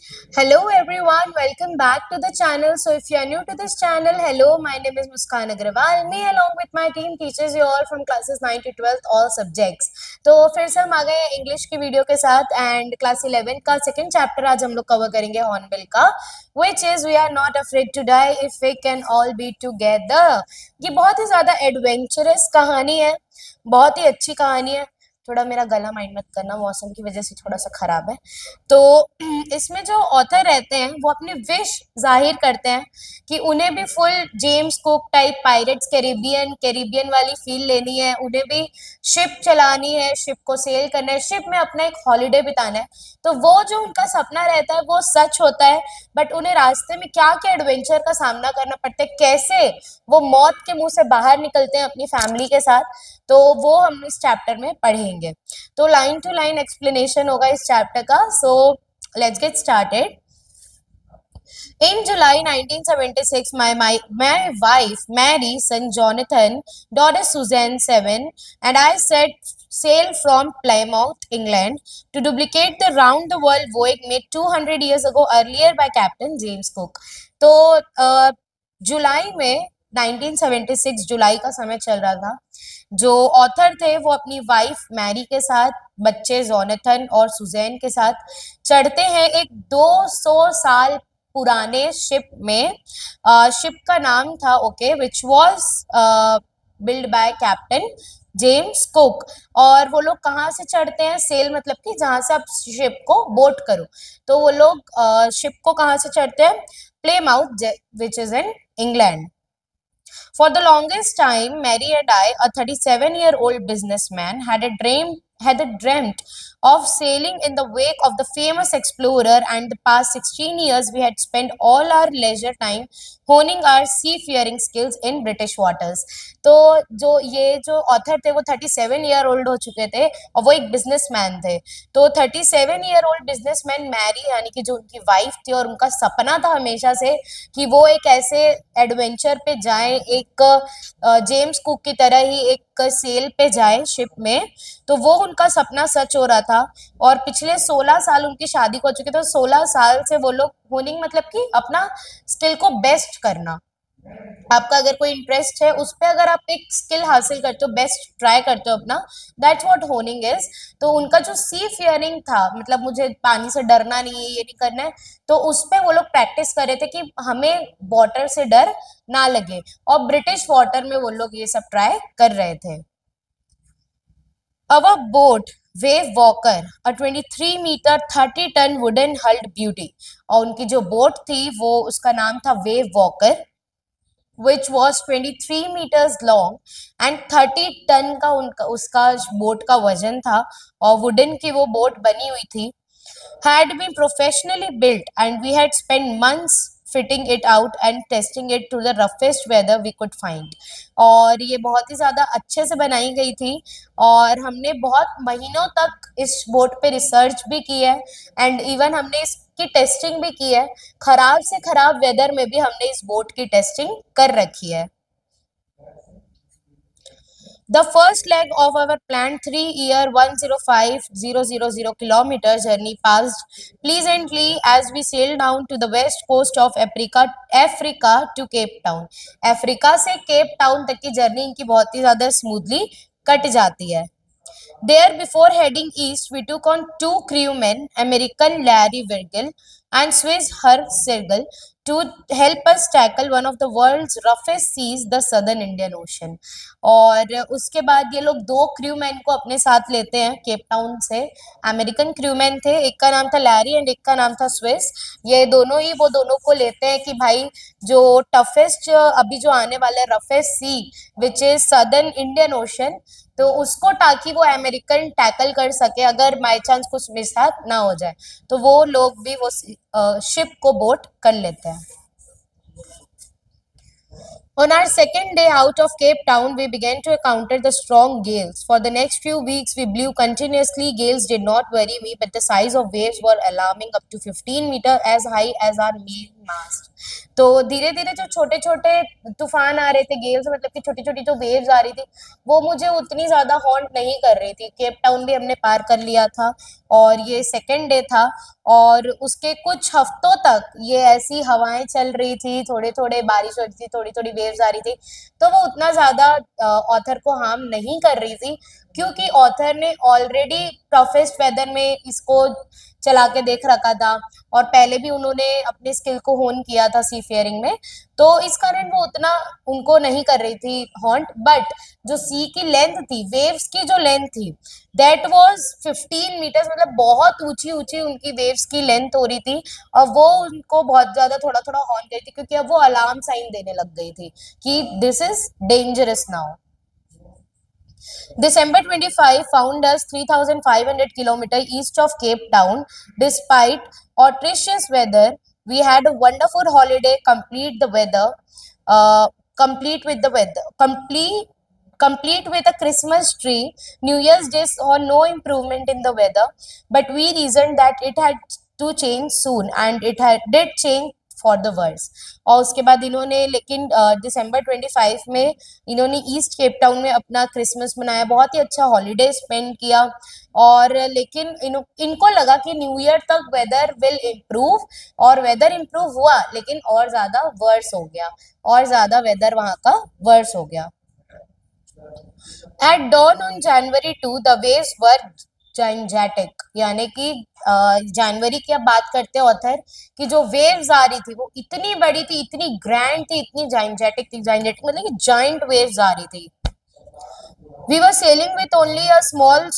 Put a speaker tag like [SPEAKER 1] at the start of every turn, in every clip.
[SPEAKER 1] Hello everyone, welcome back to the channel. So if you are new to this channel, hello, my name is Muskan Agrawal. Me along with my team teaches you all from classes 9 to 12 all subjects. तो फिर से हम आ गए हैं English की video के साथ and class 11 का सेकंड चैप्टर आज हम लोग कवर करेंगे हॉर्नबिल का which is we are not afraid to die if we can all be together. ये बहुत ही ज्यादा एडवेंचरस कहानी है, बहुत ही अच्छी कहानी है। थोड़ा मेरा गला माइंड मत करना, मौसम की वजह से थोड़ा सा खराब है। तो इसमें जो ऑथर रहते हैं वो अपनी विश जाहिर करते हैं कि उन्हें भी full James cook type pirates Caribbean वाली फील लेनी है, उन्हें भी शिप चलानी है, शिप को सेल करना है, शिप में अपना एक हॉलीडे बिताना है। तो वो जो उनका सपना रहता है वो सच होता है, बट उन्हें रास्ते में क्या क्या एडवेंचर का सामना करना पड़ता है, कैसे वो मौत के मुंह से बाहर निकलते हैं अपनी फैमिली के साथ, तो वो हम इस चैप्टर में पढ़ेंगे। तो लाइन टू लाइन एक्सप्लेनेशन होगा इस चैप्टर का। So let's get started. In July 1976, my wife Mary, son Jonathan, daughter Suzanne 7, and I set sail from Plymouth, England, to duplicate the round the world voyage made 200 years ago earlier by Captain James Cook. तो जुलाई में 1976 जुलाई का समय चल रहा था। जो author थे वो अपनी वाइफ मैरी के साथ, बच्चे जोनाथन और सुजैन के साथ चढ़ते हैं एक 200 साल पुराने शिप में। शिप का नाम था okay which was build by captain James cook. और वो लोग कहाँ से चढ़ते हैं, सेल मतलब कि जहां से आप शिप को बोट करो, तो वो लोग शिप को कहाँ से चढ़ते हैं, Plymouth which is in England. For the longest time, Mary and I, a 37-year-old businessman, had dreamt of sailing in the wake of the famous explorer, and the past 16 years we had spent all our leisure time honing our seafaring skills in British waters. तो जो author थे वो 37-year-old हो चुके थे और वो एक बिजनेसमैन थे। तो 37-year-old बिजनेसमैन मैरी यानी कि जो उनकी वाइफ थी, और उनका सपना था हमेशा से कि वो एक ऐसे एडवेंचर पे जाए, एक जेम्स कुक की तरह ही एक सेल पे जाए शिप में। तो वो उनका सपना सच हो रहा था और पिछले 16 साल उनकी शादी को हो चुके थे। 16 साल से वो लोग होनिंग मतलब कि अपना स्किल को बेस्ट करना, आपका अगर कोई इंटरेस्ट है उस पर अगर आप एक स्किल हासिल करते हो, बेस्ट ट्राई करते हो अपना, दैट्स व्हाट होनिंग इज। तो उनका जो सी फियरिंग था, मतलब मुझे पानी से डरना नहीं है, ये नहीं करना है, तो उस पे वो लोग प्रैक्टिस कर रहे थे कि हमें वाटर से डर ना लगे, और ब्रिटिश वाटर में वो लोग ये सब ट्राई कर रहे थे। Our boat, Wave Walker, a 23-meter 30-ton wooden hulled beauty, और उनकी जो बोट थी वो उसका नाम था Wave Walker, which was 23 meters long and 30 ton का उसका बोट का वजन था, और वुडन की वो बोट बनी हुई थी, had been professionally built and we had spent months fitting it out and testing it to the roughest weather we could find. और ये बहुत ही ज़्यादा अच्छे से बनाई गई थी और हमने बहुत महीनों तक इस बोट पे रिसर्च भी की है एंड इवन हमने इसकी टेस्टिंग भी की है। खराब से खराब वेदर में भी हमने इस बोट की टेस्टिंग कर रखी है। The first leg of our planned 3-year 105,000 kilometer journey passed pleasantly as we sailed down to the west coast of Africa to Cape Town. Africa से केप टाउन तक की जर्नी इनकी बहुत ही ज्यादा स्मूथली कट जाती है। There, before heading east, we took on two crewmen, American Larry Virgil and Swiss Herb Sergel, to help us tackle one of the world's roughest seas, the Southern Indian Ocean. और उसके बाद ये लोग दो crewman को अपने साथ लेते हैं केप टाउन से। अमेरिकन क्रूमैन थे, एक का नाम था लैरी एंड एक का नाम था स्विस। ये दोनों ही वो दोनों को लेते हैं कि भाई जो टफेस्ट अभी जो आने वाला है roughest sea which is southern Indian Ocean, तो उसको ताकि वो अमेरिकन टैकल कर सके अगर बाई चांस कुछ मिसहैप ना हो जाए, तो वो लोग भी वो शिप को बोट कर लेते हैं। On our second day out of Cape Town, we began to encounter the strong gales. For the next few weeks, we blew continuously. Gales did not worry me, but the size of waves were alarming, up to 15 meters as high as our mast. तो धीरे धीरे जो छोटे छोटे तूफान आ रहे थे, Gales मतलब कि छोटी छोटी जो वेव्स आ रही थी, वो मुझे उतनी ज्यादा हॉन्ट नहीं कर रही थी। केप टाउन भी हमने पार कर लिया था और ये सेकेंड डे था, और उसके कुछ हफ्तों तक ये ऐसी हवाएं चल रही थी, थोड़े थोड़े बारिश हो रही थी, थोड़ी थोड़ी वेव्स आ रही थी। तो वो उतना ज्यादा ऑथर को हार्म नहीं कर रही थी, क्योंकि ऑथर ने ऑलरेडी टफेस्ट वेदर में इसको चला के देख रखा था, और पहले भी उन्होंने अपने स्किल को होन किया था सी फेयरिंग में। तो इस कारण वो उतना उनको नहीं कर रही थी हॉन्ट। बट जो सी की लेंथ थी, वेव्स की जो लेंथ थी, दैट वाज 15 मीटर्स, मतलब बहुत ऊंची ऊंची उनकी वेव्स की लेंथ हो रही थी, और वो उनको बहुत ज्यादा थोड़ा थोड़ा हॉन्ट कर रही थी, क्योंकि अब वो अलार्म साइन देने लग गई थी कि this is dangerous now. December 25 found us 3,500 kilometers east of Cape Town. Despite auspicious weather, we had a wonderful holiday. Complete with the weather. Complete with a Christmas tree. New Year's Day saw no improvement in the weather, but we reasoned that it had to change soon, and did change for the worse. और उसके बाद इन्होंने लेकिन दिसंबर 25 में इन्होंने east Cape Town में अपना Christmas मनाया, बहुत ही अच्छा हॉलीडे स्पेंड किया। और लेकिन इनको लगा कि न्यू ईयर तक वेदर विल इम्प्रूव, और वेदर इम्प्रूव हुआ, लेकिन और ज्यादा वर्स हो गया, और ज्यादा वेदर वहां का वर्स हो गया। At dawn on January 2, the waves were gigantic, यानी कि जनवरी की अब बात करते हैं ऑथर कि जो वेव्स आ रही थी वो इतनी बड़ी थी, इतनी ग्रैंड थी, इतनी जाइंजेटिक थी। जाइंजेटिक मतलब कि जाइंट वेव्स आ रही थी। We were sailing with only a small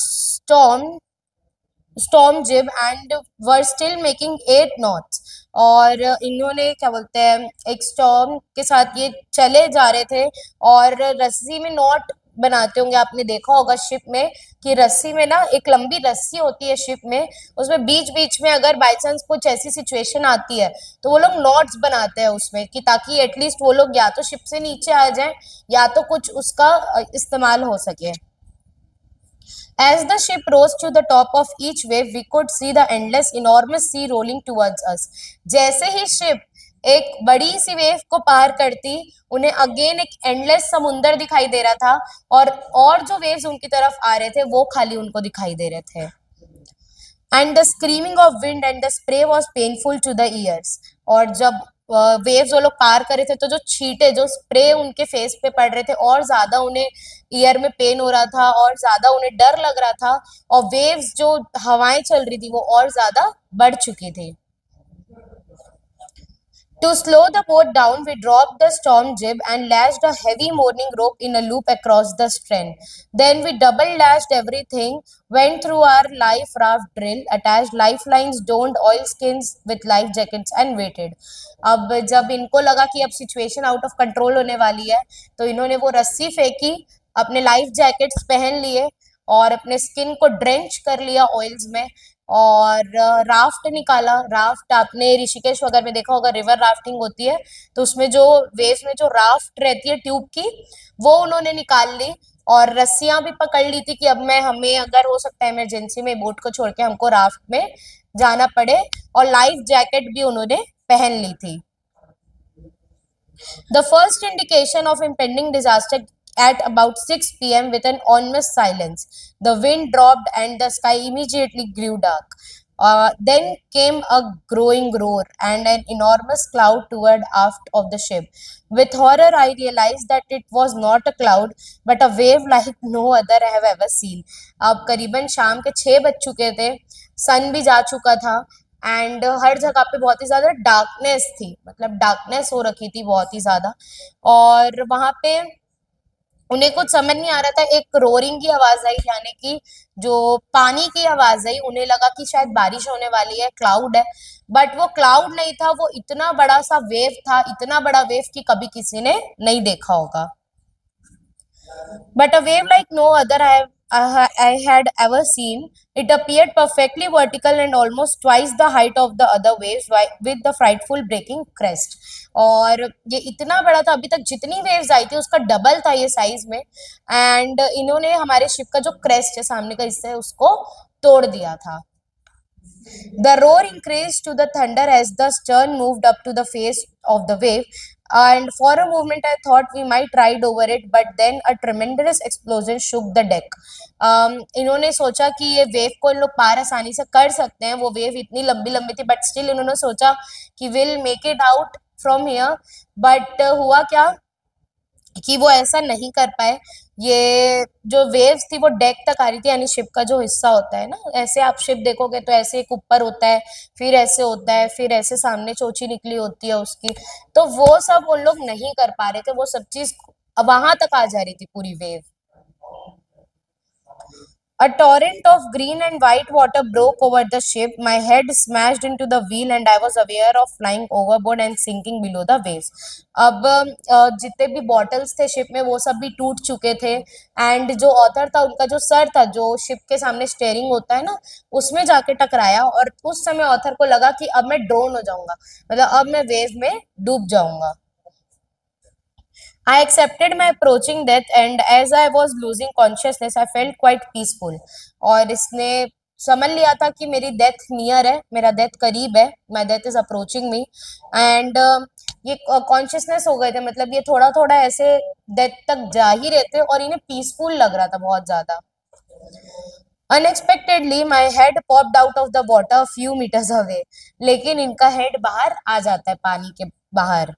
[SPEAKER 1] storm jib and were still making 8 knots. और इन्होंने क्या बोलते हैं, एक स्टॉर्म के साथ ये चले जा रहे थे, और रस्सी में नॉट बनाते होंगे, आपने देखा होगा शिप में कि रस्सी में ना एक लंबी रस्सी होती है शिप में, उसमें बीच बीच में अगर बाई चांस कुछ ऐसी सिचुएशन आती है तो वो लोग नॉट्स बनाते हैं उसमें, कि ताकि एटलीस्ट वो लोग या तो शिप से नीचे आ जाए, या तो कुछ उसका इस्तेमाल हो सके। As the ship rose to the top of each wave, we could see the endless, enormous sea rolling towards us. जैसे ही शिप एक बड़ी सी वेव को पार करती, उन्हें अगेन एक एंडलेस समुंदर दिखाई दे रहा था, और जो वेव्स उनकी तरफ आ रहे थे वो खाली उनको दिखाई दे रहे थे। And the screaming of wind and the spray was painful to the ears. और जब वेव्स वो लोग पार कर रहे थे, तो जो छींटे, जो स्प्रे उनके फेस पे पड़ रहे थे, और ज्यादा उन्हें ईयर में पेन हो रहा था, और ज्यादा उन्हें डर लग रहा था, और वेव्स जो हवाएं चल रही थी वो और ज्यादा बढ़ चुकी थी। To slow the boat down, we dropped the storm jib and lashed a heavy mooring rope in a loop across the stern. Then we double lashed everything, went through our life raft drill, attached lifelines, donned oilskins with life jackets and waited. अब जब इनको लगा कि अब situation out of control होने वाली है, तो इन्होंने वो रस्सी फेंकी, अपने लाइफ जैकेट्स पहन लिए, और अपने स्किन को ड्रेंच कर लिया ऑयल्स में, और राफ्ट निकाला। राफ्ट आपने ऋषिकेश वगैरह में देखा होगा, रिवर राफ्टिंग होती है, तो उसमें जो वेव्स में जो राफ्ट रहती है ट्यूब की, वो उन्होंने निकाल ली, और रस्सियां भी पकड़ ली थी कि अब मैं हमें अगर हो सकता है इमरजेंसी में बोट को छोड़ के हमको राफ्ट में जाना पड़े, और लाइफ जैकेट भी उन्होंने पहन ली थी। The first indication of impending disaster at about 6 p.m. with an ominous silence. The wind dropped and the sky immediately grew dark. Then came a growing roar and an enormous cloud toward aft of the ship. With horror, I realized that it was not a cloud, but a wave like no other I have ever seen. अब करीबन शाम के 6 बज चुके थे, सन भी जा चुका था, एंड हर जगह पे बहुत ही ज्यादा डार्कनेस थी, मतलब डार्कनेस हो रखी थी बहुत ही ज्यादा। और वहां पे उन्हें कुछ समझ नहीं आ रहा था, एक रोरिंग की आवाज आई, यानी कि जो पानी की आवाज आई, उन्हें लगा कि शायद बारिश होने वाली है, क्लाउड है। बट वो क्लाउड नहीं था, वो इतना बड़ा सा वेव था, इतना बड़ा वेव कि कभी किसी ने नहीं देखा होगा। But a wave like no other I had ever seen. It appeared perfectly vertical and almost twice the height of the other waves, with the frightful breaking crest. और ये इतना बड़ा था, अभी तक जितनी वेव्स आई थी उसका डबल था ये साइज में, एंड इन्होंने हमारे शिप का जो क्रेस्ट है, सामने का हिस्सा है, उसको तोड़ दिया था। The roar increased to the thunder as the stern moved up to the face of the wave, and for a moment I thought we might ride over it, but then a tremendous explosion shook the deck. इन्होंने सोचा कि ये wave को इन लोग पार आसानी से कर सकते हैं, वो वेव इतनी लंबी लंबी थी, बट स्टिल इन्होंने सोचा कि will make it out from here, but हुआ क्या कि वो ऐसा नहीं कर पाए। ये जो वेव्स थी वो डेक तक आ रही थी, यानी शिप का जो हिस्सा होता है ना, ऐसे आप शिप देखोगे तो ऐसे एक ऊपर होता है, फिर ऐसे होता है, फिर ऐसे सामने चोंची निकली होती है उसकी, तो वो सब उन लोग नहीं कर पा रहे थे, वो सब चीज वहां तक आ जा रही थी पूरी wave. A torrent of green and white water broke over the ship. My head smashed into the wheel and I was aware of flying overboard and sinking below the waves. अब जितने भी बॉटल्स थे ship में वो सब भी टूट चुके थे, एंड जो ऑथर था उनका जो सर था जो शिप के सामने स्टेयरिंग होता है ना, उसमें जाके टकराया, और उस समय ऑथर को लगा कि अब मैं ड्रोन हो जाऊंगा, मतलब अब मैं वेव में डूब जाऊंगा। I accepted my approaching death, and as I was losing consciousness, I felt quite peaceful. और इसने समझ लिया था कि मेरी डेथ नियर है, मेरा डेथ करीब है, my death is approaching me, and ये कॉन्शियसनेस हो गए थे, मतलब ये थोड़ा थोड़ा ऐसे डेथ तक जा ही रहे थे और इन्हें पीसफुल लग रहा था बहुत ज्यादा। Unexpectedly, my head popped out of the water a few meters away. लेकिन इनका हेड बाहर आ जाता है पानी के बाहर।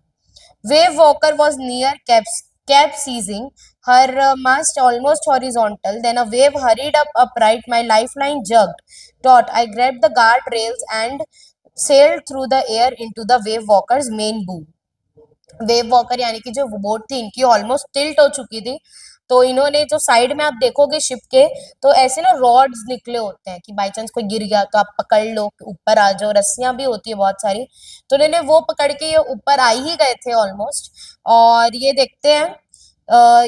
[SPEAKER 1] Wave Walker was near capsizing, her mast almost horizontal. Then a wave hurried up upright. My lifeline jerked. Taut. I grabbed the guardrails and sailed through the air into the Wave Walker's main boom. Wave walker यानी कि जो boat थी इनकी almost tilt हो चुकी थी, तो इन्होंने जो साइड में आप देखोगे शिप के, तो ऐसे ना रॉड्स निकले होते हैं कि बाई चांस कोई गिर गया तो आप पकड़ लो, ऊपर आ जाओ, रस्सियां भी होती है बहुत सारी, तो इन्होंने वो पकड़ के ये ऊपर आ ही गए थे ऑलमोस्ट। और ये देखते हैं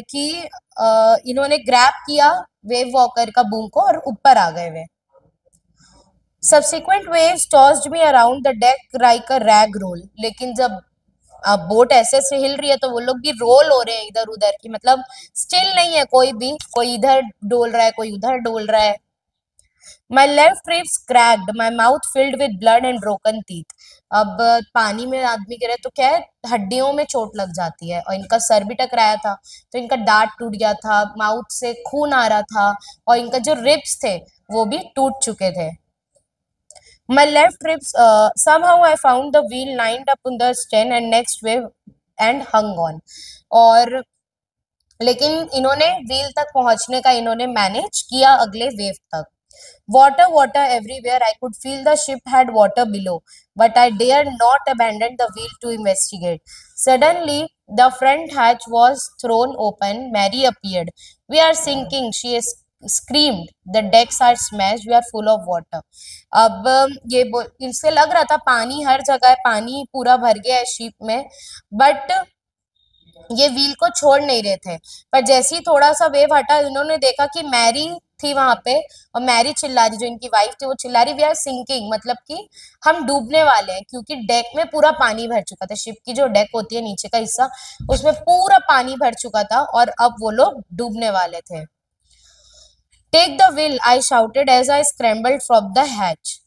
[SPEAKER 1] कि इन्होंने ग्रैब किया वेव वॉकर का बूम को और ऊपर आ गए वे। Subsequent waves tossed me around the deck like a rag roll, लेकिन जब अब बोट ऐसे ऐसे हिल रही है तो वो लोग भी रोल हो रहे हैं इधर उधर की, मतलब स्टिल नहीं है कोई भी, कोई इधर डोल रहा है कोई उधर डोल रहा है। My left ribs cracked, my mouth filled with blood and broken teeth. अब पानी में आदमी गिरे तो क्या है, हड्डियों में चोट लग जाती है, और इनका सर भी टकराया था तो इनका दांत टूट गया था, माउथ से खून आ रहा था, और इनका जो रिब्स थे वो भी टूट चुके थे। My left ribs, somehow I found the wheel lined up on the stern and next wave and hung on. और लेकिन इन्होंने व्हील तक पहुंचने का इन्होंने मैनेज किया अगले वेव तक। Water, water everywhere. I could feel the ship had water below, but I dared not abandon the wheel to investigate. Suddenly, the front hatch was thrown open. Mary appeared. We are sinking, she screamed. The decks are smashed. We are full of water. अब ये इससे लग रहा था पानी हर जगह है, पानी पूरा भर गया है शिप में, बट ये व्हील को छोड़ नहीं रहे थे। पर जैसे ही थोड़ा सा वेव हटा, इन्होंने देखा कि मैरी थी वहां पे, और मैरी चिल्ला रही, जो इनकी वाइफ थी वो चिल्ला रही वी आर सिंकिंग, मतलब कि हम डूबने वाले हैं, क्योंकि डेक में पूरा पानी भर चुका था, शिप की जो डेक होती है नीचे का हिस्सा उसमें पूरा पानी भर चुका था और अब वो लोग डूबने वाले थे। Take the wheel, I shouted as I scrambled from the hatch.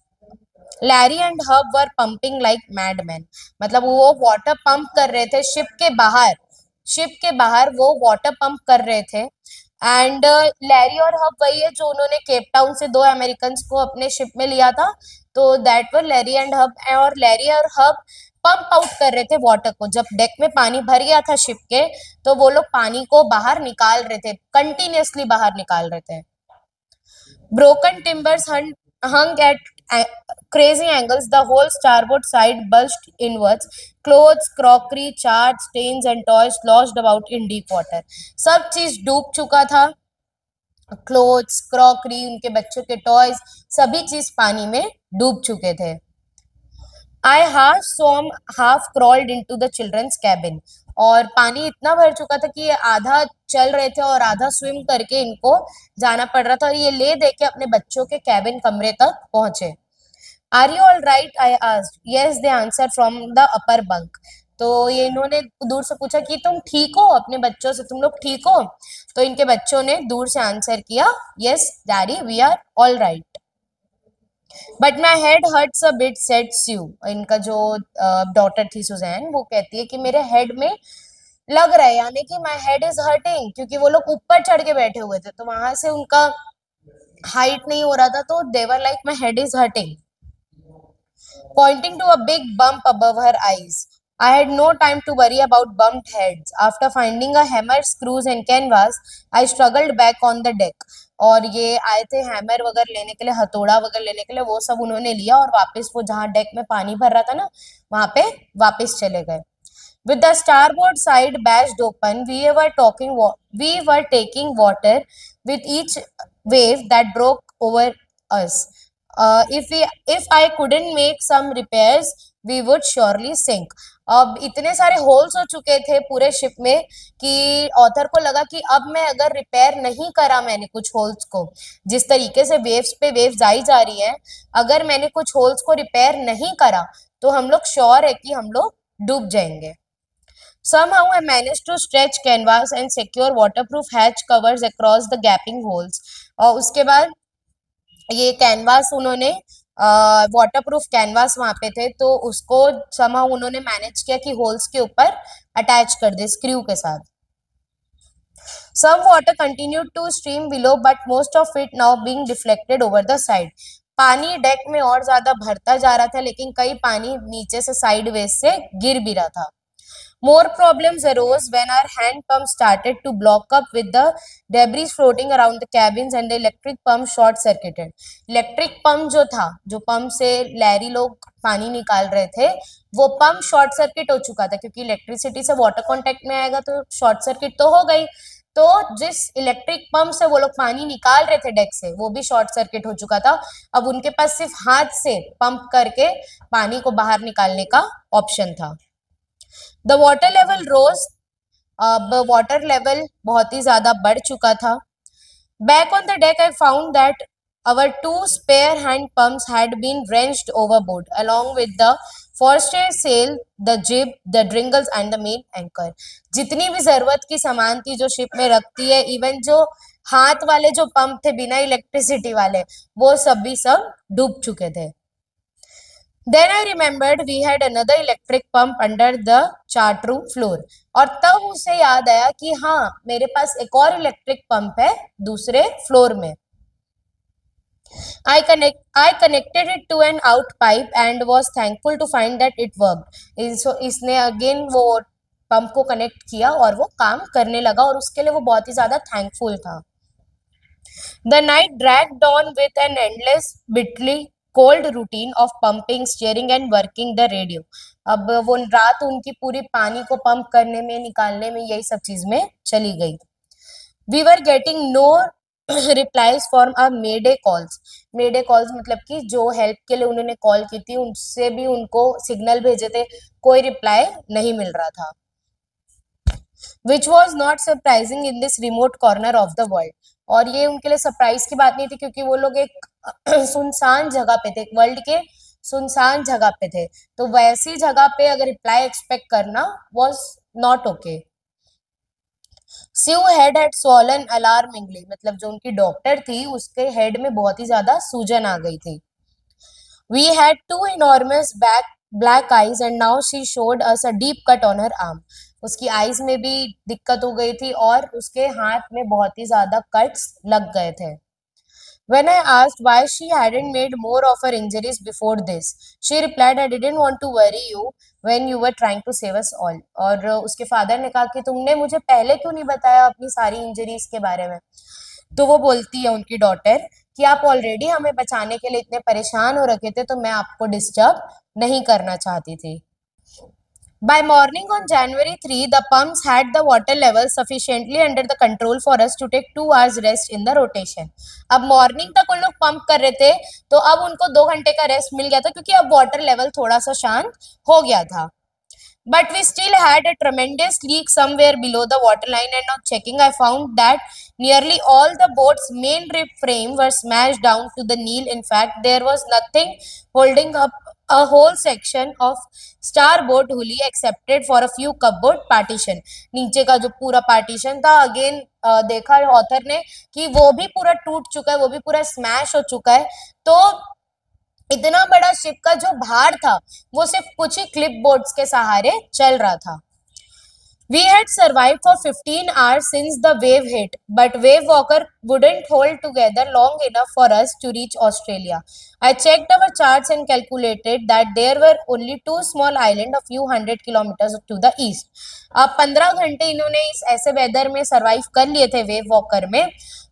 [SPEAKER 1] Larry and Herb were pumping like madman, मतलब वो वाटर पंप कर रहे थे शिप के बाहर, शिप के बाहर वो वाटर पंप कर रहे थे। एंड लैरी और हब वही है जो उन्होंने केप टाउन से दो अमेरिकन को अपने शिप में लिया था, तो that were Larry and hub, और लैरी और हब पंप आउट कर रहे थे वाटर को। जब डेक में पानी भर गया था शिप के, तो वो लोग पानी को बाहर निकाल रहे थे, कंटिन्यूअसली बाहर निकाल रहे थे। Broken timbers hung at crazy angles. The whole starboard side bulged inwards. Clothes, crockery, charts, stains and toys sloshed about in deep water. सब चीज डूब चुका था, क्लोथ्स, क्रॉकरी, उनके बच्चों के टॉयज, सभी चीज पानी में डूब चुके थे। I half swam, half crawled into the children's cabin. और पानी इतना भर चुका था कि ये आधा चल रहे थे और आधा स्विम करके इनको जाना पड़ रहा था, और ये ले दे के अपने बच्चों के कैबिन कमरे तक पहुंचे। Are you all right, I asked. Yes, they answer from the upper bunk. तो ये इन्होंने दूर से पूछा कि तुम ठीक हो, अपने बच्चों से तुम लोग ठीक हो? तो इनके बच्चों ने दूर से आंसर किया, yes daddy we are all right. But my head hurts a bit said Sue. इनका जो डॉटर थी सुजैन, वो कहती है कि मेरे हेड में लग रहा है, यानी कि माई हेड इज हर्टिंग, क्योंकि वो लोग ऊपर चढ़ के बैठे हुए थे तो वहां से उनका हाइट नहीं हो रहा था, तो they were like my head is hurting, pointing to a big bump above her eyes. I had no time to worry about bumped heads. After finding a hammer, screws and canvas, I struggled back on the deck. और ये आए थे hammer वगैरह लेने के लिए, हथौड़ा वगैरह लेने के लिए, वो सब उन्होंने लिया और वापस वो जहाँ डेक में पानी भर रहा था ना, वहां पे वापस चले गए. With the starboard side bashed open, we were taking water with each wave that broke over us. If I couldn't make some repairs, we would surely sink. अब इतने सारे होल्स हो चुके थे पूरे शिप में कि ऑथर को लगा कि अब मैं अगर रिपेयर नहीं करा मैंने कुछ होल्स को, जिस तरीके से वेव्स पे वेव्स आई जा रही है, अगर मैंने कुछ होल्स को रिपेयर नहीं करा तो हम लोग श्योर है कि हम लोग डूब जाएंगे. Somehow I managed to stretch canvas and secure waterproof hatch covers across the gaping holes. और उसके बाद ये कैनवास उन्होंने वाटरप्रूफ कैनवास वहां पे थे, तो उसको somehow उन्होंने मैनेज किया कि होल्स के ऊपर अटैच कर दे स्क्रू के साथ. Some water continued to stream below, but most of it now being deflected over the side. पानी डेक में और ज्यादा भरता जा रहा था, लेकिन कई पानी नीचे से साइडवेज से गिर भी रहा था. More problems arose when our hand pump started to block up with the debris floating around the cabins and the electric pump short circuited. Electric pump जो था, जो पंप से लैरी लोग पानी निकाल रहे थे, वो पंप शॉर्ट सर्किट हो चुका था, क्योंकि इलेक्ट्रिसिटी से वाटर कांटेक्ट में आएगा तो शॉर्ट सर्किट तो हो गई. तो जिस इलेक्ट्रिक पंप से वो लोग पानी निकाल रहे थे डेक से, वो भी शॉर्ट सर्किट हो चुका था. अब उनके पास सिर्फ हाथ से पंप करके पानी को बाहर निकालने का ऑप्शन था. द वाटर लेवल रोज. अब वाटर लेवल बहुत ही ज्यादा बढ़ चुका था. Back on the deck I found that our two spare hand pumps had been wrenched overboard along with the forestay sail, the jib, the dringles and the main anchor. जितनी भी जरूरत की सामान थी जो शिप में रखती है, इवन जो हाथ वाले जो पंप थे बिना इलेक्ट्रिसिटी वाले, वो सब भी सब डूब चुके थे. Then I remembered we had another electric pump under the chart room floor. और तब उसे याद आया कि हाँ, मेरे पास एक और इलेक्ट्रिक पंप है दूसरे फ्लोर में. I connected it to an out pipe and was thankful to find that it worked. So इसने again वो पंप को कनेक्ट किया और वो काम करने लगा, और उसके लिए वो बहुत ही ज्यादा थैंकफुल था. The night dragged on with an endless, bitterly cold routine of pumping, steering and working the radio. अब वो रात उनकी पूरी पानी को पंप करने में, निकालने में, यही सब चीज में चली गई. We were getting no replies from our mayday calls. mayday calls मतलब कि जो हेल्प के लिए उन्होंने कॉल की थी, उनसे भी उनको सिग्नल भेजे थे, कोई रिप्लाई नहीं मिल रहा था. Which was not surprising in this remote corner of the world. और ये उनके लिए सरप्राइज की बात नहीं थी, क्योंकि वो लोग एक सुनसान जगह पे थे, वर्ल्ड के सुनसान जगह पे थे, तो वैसी जगह पे अगर रिप्लाई एक्सपेक्ट करना was not okay. Sue head had swollen alarmingly. मतलब जो उनकी डॉक्टर थी उसके हेड में बहुत ही ज्यादा सूजन आ गई थी. We had two enormous black eyes and now she showed us a deep cut on her arm. उसकी आईज में भी दिक्कत हो गई थी और उसके हाथ में बहुत ही ज्यादा कट्स लग गए थे. When I asked why she hadn't made more of her injuries before this, she replied, I didn't want to worry you when you were trying to save us all. और उसके फादर ने कहा कि तुमने मुझे पहले क्यों नहीं बताया अपनी सारी इंजरीज के बारे में. तो वो बोलती है उनकी डॉटर कि आप ऑलरेडी हमें बचाने के लिए इतने परेशान हो रखे थे, तो मैं आपको डिस्टर्ब नहीं करना चाहती थी. By morning on January 3, the pumps had the water level sufficiently under the control for us to take 2 hours rest in the rotation. अब मॉर्निंग तक उन लोग पंप कर रहे थे, तो अब उनको 2 घंटे का रेस्ट मिल गया था, क्योंकि अब वाटर लेवल थोड़ा सा शांत हो गया था. But we still had a tremendous leak somewhere below the waterline, and on checking, I found that nearly all the boat's main rib frame were smashed down to the kneel. In fact, there was nothing holding up a whole section of starboard hulley excepted for a few cupboard partition. नीचे का जो पूरा partition था, again देखा author ने कि वो भी पूरा टूट चुका है, वो भी पूरा स्मैश हो चुका है. तो इतना बड़ा शिप का जो भार था वो सिर्फ कुछ ही क्लिप बोर्ड्स के सहारे चल रहा था। We had survived for 15 hours since the wave hit, but Wave Walker wouldn't hold together long enough for us to reach Australia. I checked our charts and calculated that there were only two small islands a few hundred kilometers to the east. अब 15 घंटे इन्होंने इस ऐसे weather में survive कर लिए थे wave walker में,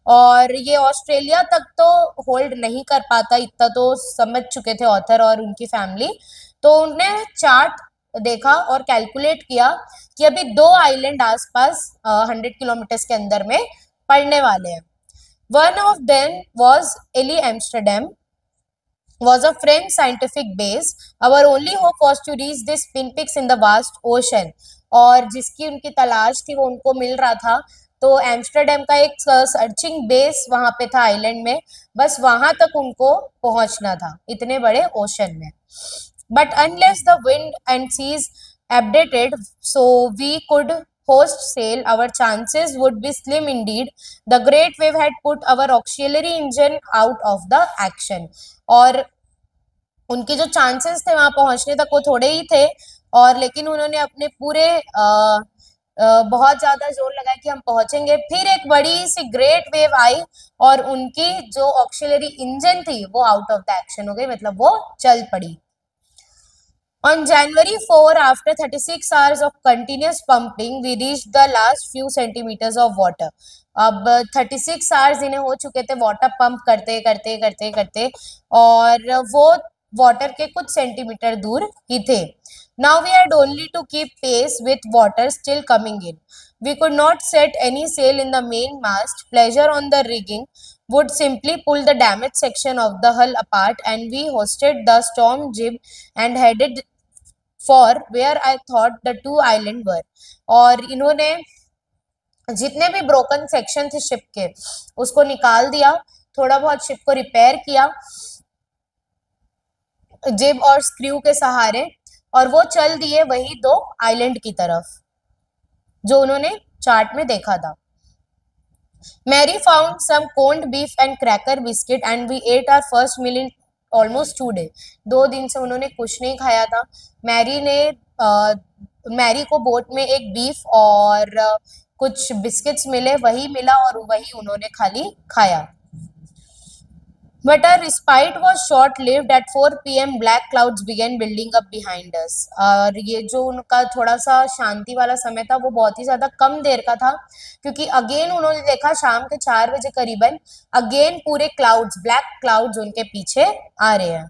[SPEAKER 1] और ये ऑस्ट्रेलिया तक तो होल्ड नहीं कर पाता, इतना तो समझ चुके थे ऑथर और उनकी फैमिली। तो उन्हें चार्ट देखा और कैलकुलेट किया कि अभी दो आइलैंड आसपास 100 किलोमीटर्स के अंदर में पड़ने वाले हैं। One of them was Ellie Amsterdam, was a French scientific base. Our only hope was to reach this pinpricks in the vast ocean. और जिसकी उनकी तलाश थी वो उनको मिल रहा था। तो एम्स्टरडेम का एक सर्चिंग बेस वहां पे था आइलैंड में, बस वहां तक उनको पहुंचना था इतने बड़े ओशन में। But unless the wind and seas abated so we could host sail, our chances would be slim indeed. The great wave had put our auxiliary engine out of the action. और उनके जो chances थे वहां पहुंचने तक वो थोड़े ही थे, और लेकिन उन्होंने अपने पूरे बहुत ज्यादा जोर लगाया कि हम पहुंचेंगे। फिर एक बड़ी सी ग्रेट वेव आई और उनकी जो ऑक्सिलरी इंजन थी वो आउट ऑफ द एक्शन हो गई, मतलब वो चल पड़ी। On January 4, after 36 hours of continuous pumping, we reached the last few centimeters of water. अब 36 आवर्स इन्हें हो चुके थे वाटर पंप करते करते करते करते, और वो वाटर के कुछ सेंटीमीटर दूर ही थे। Now we had only to keep pace with water still coming in. We could not set any sail in the main mast. Pressure on the rigging would simply pull the damaged section of the hull apart, and we hoisted the storm jib and headed for where I thought the two island were. और इन्होंने जितने भी broken section थे ship के उसको निकाल दिया, थोड़ा बहुत शिप को रिपेयर किया जिब और स्क्रू के सहारे, और वो चल दिए वही दो आइलैंड की तरफ जो उन्होंने चार्ट में देखा था। Mary found some corned beef and cracker biscuit and we ate our first meal in almost 2 days. 2 दिन से उन्होंने कुछ नहीं खाया था। मैरी को बोट में एक बीफ और कुछ बिस्किट्स मिले, वही मिला और वही उन्होंने खाली खाया। But our respite was short-lived. At 4 p.m. black clouds began building up behind us. और ये जो उनका थोड़ा सा शांति वाला समय था वो बहुत ही ज्यादा कम देर का था, क्योंकि अगेन उन्होंने देखा शाम के 4 बजे करीबन अगेन पूरे क्लाउड्स, ब्लैक क्लाउड्स उनके पीछे आ रहे हैं।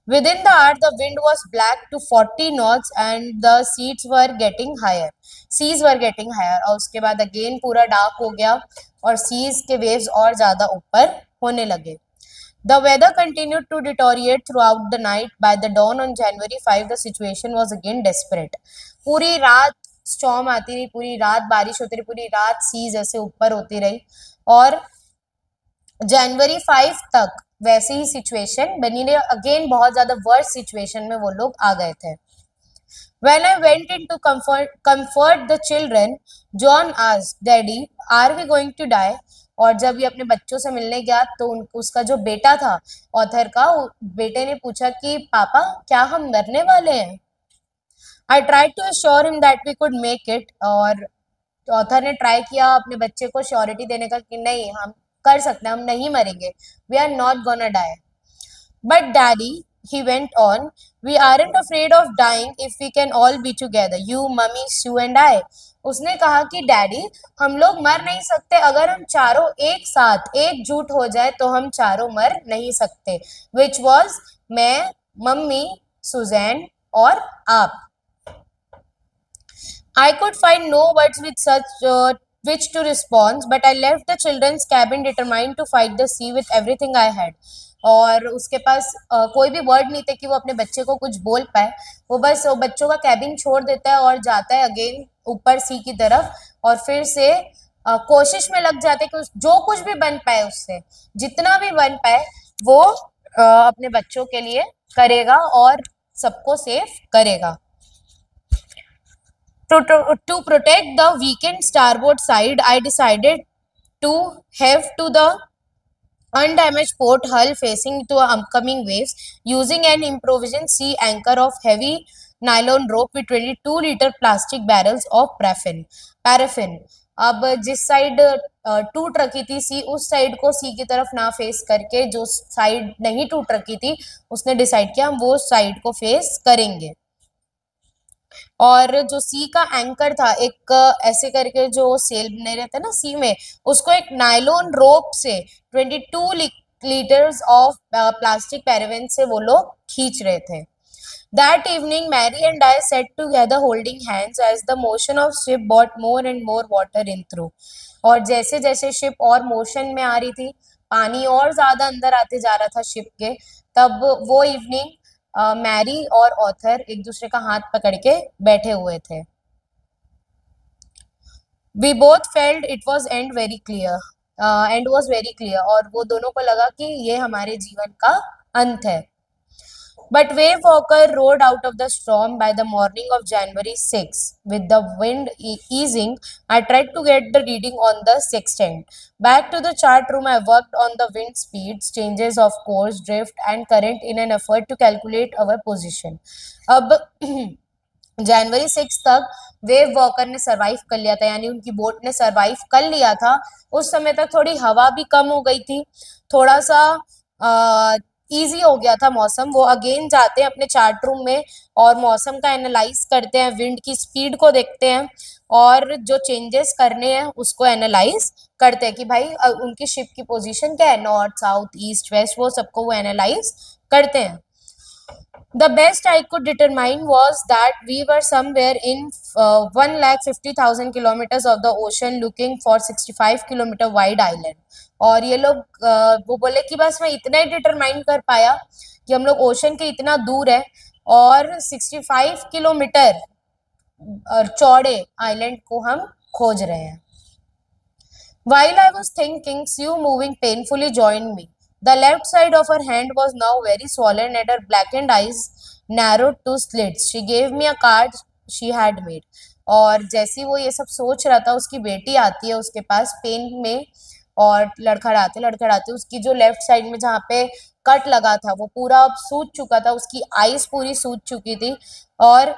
[SPEAKER 1] Within the hour, the wind was black to 40 knots and the seas were getting higher. Seas were getting higher. और उसके बाद अगेन पूरा डार्क हो गया और सीज के वेव्स और ज्यादा ऊपर होने लगे। The weather continued to deteriorate throughout the night. By the dawn on January 5, the situation was again desperate. पूरी रात स्टॉर्म आती रही, पूरी रात बारिश होती रही, पूरी रात सीज ऐसे ऊपर होती रही, और जनवरी 5 तक वैसे ही सिचुएशन बनी रही। अगेन बहुत ज्यादा वर्स्ट सिचुएशन में वो लोग आ गए थे। When I went in to comfort the children, John asked, "Daddy, are we going to die?" और जब ये अपने बच्चों से मिलने गया तो उसका जो बेटा था ऑथर का, बेटे ने पूछा कि पापा क्या हम मरने वाले हैं? I tried to assure him that we could make it, और ऑथर ने ट्राई किया अपने बच्चे को श्योरिटी देने का कि नहीं, हम कर सकते हैं, हम नहीं मरेंगे, we are not gonna die. But daddy, he went on, we aren't afraid of dying if we can all be together, you, mummy, Sue and I. उसने कहा कि डैडी, हम लोग मर नहीं सकते, अगर हम चारों एक साथ एकजुट हो जाए तो हम चारों मर नहीं सकते, which was मैं, मम्मी, सुजैन और आप। I could find no words with such which to respond, but I left the children's cabin determined to fight the sea with everything I had. और उसके पास कोई भी वर्ड नहीं थे कि वो अपने बच्चे को कुछ बोल पाए, वो बस वो बच्चों का कैबिन छोड़ देता है और जाता है अगेन ऊपर सी की तरफ, और फिर से कोशिश में लग जाते कि जो कुछ भी बन पाए उससे जितना भी बन पाए वो अपने बच्चों के लिए करेगा और सबको सेफ करेगा। To protect the weakened starboard side, I decided to heave to the undamaged port hull facing to upcoming waves using an improvised sea anchor of heavy nylon rope with 22-liter plastic barrels of paraffin. अब जिस side टूट रखी थी सी, उस side को सी की तरफ ना फेस करके जो साइड नहीं टूट रखी थी उसने डिसाइड किया हम वो साइड को फेस करेंगे। और जो सी का एंकर था, एक ऐसे करके जो सेल बने रहते हैं ना सी में, उसको एक नायलॉन रोप से 22 लीटर्स ऑफ प्लास्टिक पैराफिन से वो लोग खींच रहे थे। That evening, Mary and I sat together holding hands as the motion of ship brought more and more water in through. और जैसे जैसे शिप और मोशन में आ रही थी, पानी और ज्यादा अंदर आते जा रहा था शिप के, तब वो इवनिंग मैरी और ऑथर एक दूसरे का हाथ पकड़ के बैठे हुए थे। We both felt it was and very clear and was very clear, और वो दोनों को लगा कि ये हमारे जीवन का अंत है। But Wave Walker rode out of the storm by the morning of January 6. With the wind easing, I tried to get the reading on the sextant. Back to the chart room, I worked on the wind speeds, changes of course, drift, and current in an effort to calculate our position. अब जनवरी 6 तक wave walker ने survive कर लिया था, यानी उनकी boat ने survive कर लिया था। उस समय तक थोड़ी हवा भी कम हो गई थी, थोड़ा सा इजी हो गया था मौसम। वो अगेन जाते हैं अपने चार्ट रूम में और मौसम का एनालाइज करते हैं, विंड की स्पीड को देखते हैं और जो चेंजेस करने हैं उसको एनालाइज करते हैं कि भाई उनकी शिप की पोजीशन क्या है, नॉर्थ साउथ ईस्ट वेस्ट, वो सबको वो एनालाइज करते हैं। The best I could determine was that we were somewhere in 1,50,000 kilometers of the ocean looking for 65 kilometre wide island. और ये लोग वो बोले कि बस मैं इतना ही डिटरमाइन कर पाया कि हम लोग ओशन के इतना दूर है और 65 किलोमीटर चौड़े आइलैंड को हम खोज रहे हैं। While I was thinking, Sue moving painfully joined me. The left side of her hand was now very swollen and her blackened eyes narrowed to slits. She gave me a card she had made. और जैसी वो ये सब सोच रहा था, उसकी बेटी आती है उसके पास पेन में और लड़खड़ाते लड़खड़ाते उसकी जो लेफ्ट साइड में जहाँ पे कट लगा था वो पूरा अब सूज चुका था, उसकी आईज पूरी सूज चुकी थी और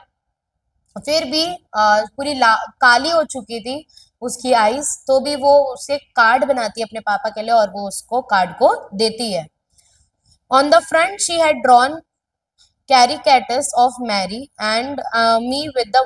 [SPEAKER 1] फिर भी पूरी काली हो चुकी थी उसकी आईज, तो भी वो उसे कार्ड बनाती है अपने पापा के लिए और वो उसको कार्ड को देती है। On the front she had drawn caricatures of Mary and me with the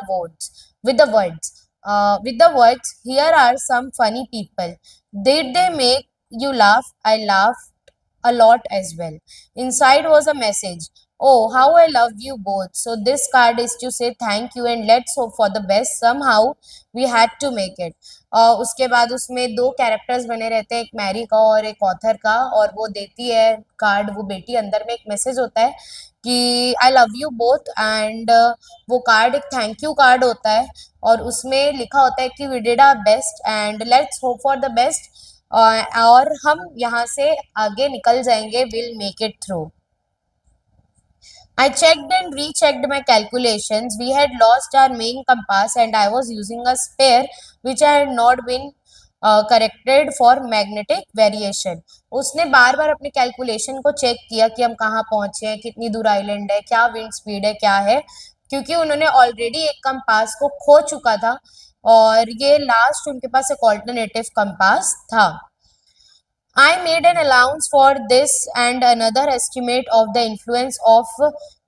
[SPEAKER 1] words, here are some funny people. Did they make you laugh? I laughed a lot as well. Inside was a message. Oh, how I love you both. So this card is to say thank you and let's hope for the best. Somehow we had to make it. उसके बाद उसमें दो characters बने रहते हैं, एक Mary का और एक ऑथर का, और वो देती है कार्ड वो बेटी, अंदर में एक मैसेज होता है कि I love you both and वो कार्ड एक थैंक यू कार्ड होता है और उसमें लिखा होता है कि we did our best and let's hope for the best, और हम यहाँ से आगे निकल जाएंगे, will make it through. I checked and rechecked my calculations. We had lost our main compass and I was using a spare which I had not been corrected for magnetic variation. उसने बार बार अपने calculation को check किया कि हम कहाँ पहुंचे हैं, कितनी दूर आइलैंड है, क्या विंड स्पीड है, क्या है, क्योंकि उन्होंने ऑलरेडी एक कंपास को खो चुका था और ये लास्ट उनके पास एक ऑल्टरनेटिव कंपास था। I made an allowance for this and another estimate of the influence of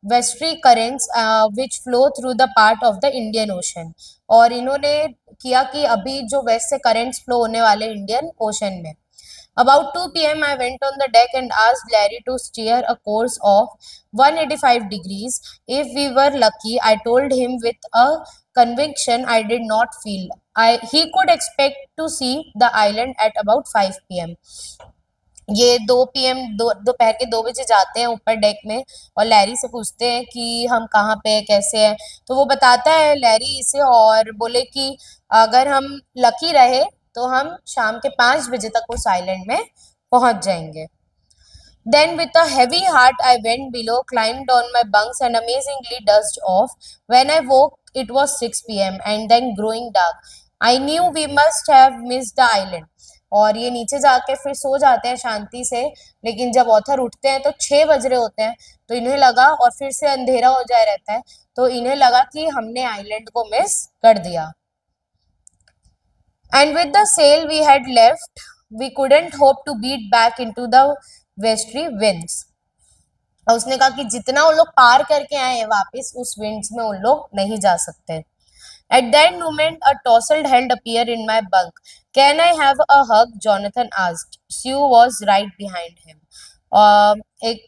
[SPEAKER 1] westerly currents which flow through the part of the Indian Ocean. और इन्होंने किया कि अभी जो वेस्ट से currents flow होने वाले इंडियन ओशन में। About 2 p.m. I went on the deck and asked Larry to steer a course of 185 degrees. If we were lucky, I told him with a conviction I did not feel. He could expect to see the island at about 5 p.m. ये 2 p.m. दोपहर के 2 बजे जाते हैं ऊपर deck में और Larry से पूछते हैं कि हम कहाँ पे कैसे हैं, तो वो बताता है लैरी इसे और बोले कि अगर हम लकी रहे तो हम शाम के 5 बजे तक उस आइलैंड में पहुंच जाएंगे। Then with a heavy heart I went below, climbed on my bunks and amazingly dozed off. When I woke it was 6 p.m. and then growing dark. I knew we must have missed the island. और ये नीचे जाके फिर सो जाते हैं शांति से। लेकिन जब ऑथर उठते हैं तो 6 बज रहे होते हैं, तो इन्हें लगा, और फिर से अंधेरा हो जाए रहता है, तो इन्हें लगा कि हमने आइलैंड को मिस कर दिया। And with the sail we had left we couldn't hope to beat back into the westerly winds। और उसने कहा कि जितना उन लोग पार करके आए हैं वापस उस विंड्स में उन लोग नहीं जा सकते। At that moment, a tousled hand appeared in my bunk. Can I have a hug? Jonathan asked. Sue was right behind him. एक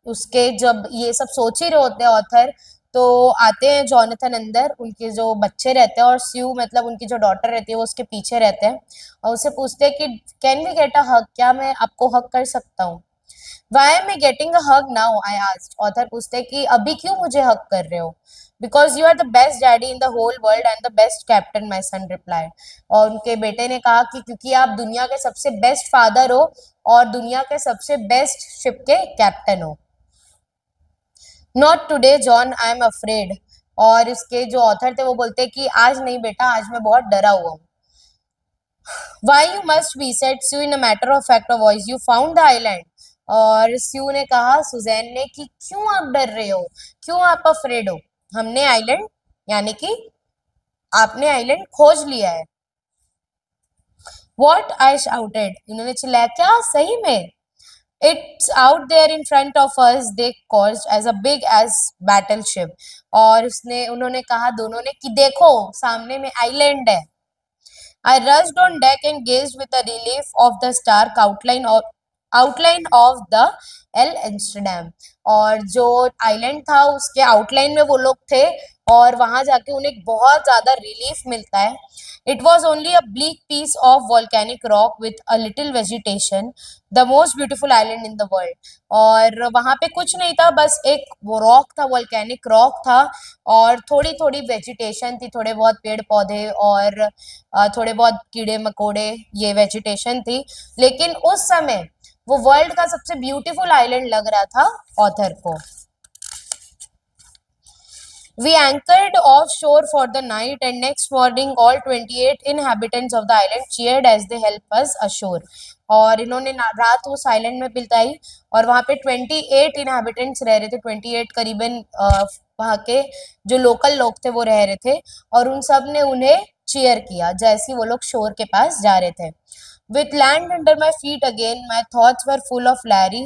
[SPEAKER 1] उसके जब ये सब सोच ही रहे होते हैं ऑथर, तो आते हैं जॉनथन अंदर, उनके जो बच्चे रहते हैं, और स्यू मतलब उनकी जो डॉटर रहती है वो उसके पीछे रहते हैं, और उसे पूछते हैं कि कैन वी गेट अ हग, क्या मैं आपको हग कर सकता हूँ। Why am I getting a hug now? I asked. Author पूछते हैं कि अभी क्यों मुझे हग कर रहे हो। Because you are the best daddy in the whole world and the best captain, my son replied। और उनके बेटे ने कहा कि क्योंकि आप दुनिया के सबसे बेस्ट फादर हो और दुनिया के सबसे बेस्ट शिप के कैप्टन हो। Not today, John, I am afraid। और इसके जो ऑथर थे वो बोलते हैं कि आज नहीं बेटा, आज मैं बहुत डरा हुआ हूँ। Why you must be, said Sue in a matter of fact voice। You found the island। और स्यू ने कहा सुजैन ने कि क्यों आप डर रहे हो, क्यों आप अफ्रेड हो। हमने आइलैंड, यानी कि आपने आइलैंड खोज लिया है। What? I shouted। इन्होंने चिल्लाया, क्या सही में। It's out there in front of us, they caused as a big as battleship। और उन्होंने कहा दोनों ने कि देखो सामने में आइलैंड है। I rushed on deck and gazed with a relief of the stark outline of the L Amsterdam. और जो आइलैंड था उसके आउटलाइन में वो लोग थे, और वहां जाके उन्हें बहुत ज्यादा रिलीफ मिलता है। It was only a bleak piece of volcanic rock with a little vegetation, the most beautiful island in the world. और वहां पे कुछ नहीं था, बस एक वो रॉक था, वॉल्केनिक रॉक था, और थोड़ी थोड़ी वेजिटेशन थी, थोड़े बहुत पेड़ पौधे और थोड़े बहुत कीड़े मकोड़े, ये वेजिटेशन थी। लेकिन उस समय वो वर्ल्ड का सबसे ब्यूटीफुल आइलैंड लग रहा था ऑथर को। We anchored offshore for the night, and next morning all 28 inhabitants of the island cheered as they helped us ashore। और इन्होंने रात उस आइलैंड में बिताई, और वहाँ पे 28 इनहेबिटेंट्स रह रहे थे, 28 करीबन वहाँ के जो लोकल लोग थे वो रह रहे थे, और उन सब ने उन्हें चीयर किया जैसे वो लोग शोर के पास जा रहे थे। With land under my feet again, my thoughts were full of Larry।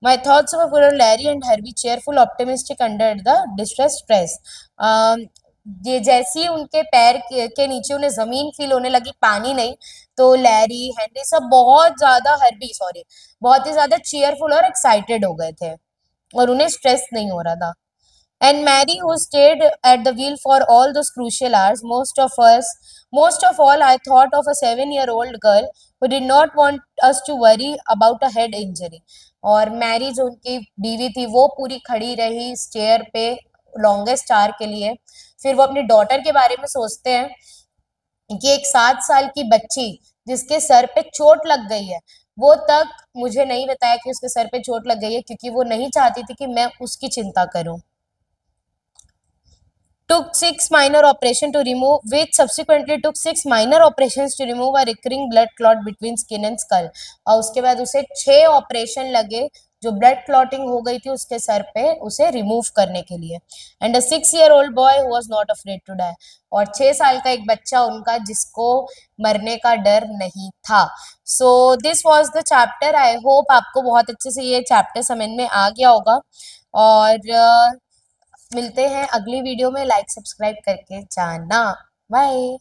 [SPEAKER 1] My thoughts were full of Larry and Herbie, cheerful, optimistic under the distress stress। ये जैसी उनके पैर के नीचे उन्हें जमीन फील होने लगी, पानी नहीं, तो लैरी, हेनरी सब बहुत ज्यादा, हर्बी सॉरी, बहुत ही ज्यादा चीयरफुल और एक्साइटेड हो गए थे, और उन्हें स्ट्रेस नहीं हो रहा था। And Mary, who stayed at the wheel for all those crucial hours, most of all, I thought of a 7-year-old girl who did not want us to worry about a head injury। और Mary जो उनकी बीवी थी वो पूरी खड़ी रही stair पे लॉन्गेस्ट आवर के लिए। फिर वो अपनी डॉटर के बारे में सोचते हैं कि एक 7 साल की बच्ची जिसके सर पे चोट लग गई है, वो तक मुझे नहीं बताया कि उसके सर पे चोट लग गई है, क्योंकि वो नहीं चाहती थी कि मैं उसकी चिंता करूं। took 6 minor operation to remove, which subsequently took 6 minor operations to remove a recurring blood clot between skin and skull। और उसके बाद उसे 6 ऑपरेशन लगे जो ब्लड क्लॉटिंग हो गई थी उसके सर पे, उसे रिमूव करने के लिए। And a 6-year-old boy who was not afraid to die। और 6 साल का एक बच्चा उनका जिसको मरने का डर नहीं था। So this was the chapter. I hope आपको बहुत अच्छे से ये चैप्टर समझ में आ गया होगा, और मिलते हैं अगली वीडियो में। लाइक सब्सक्राइब करके जाना। बाय।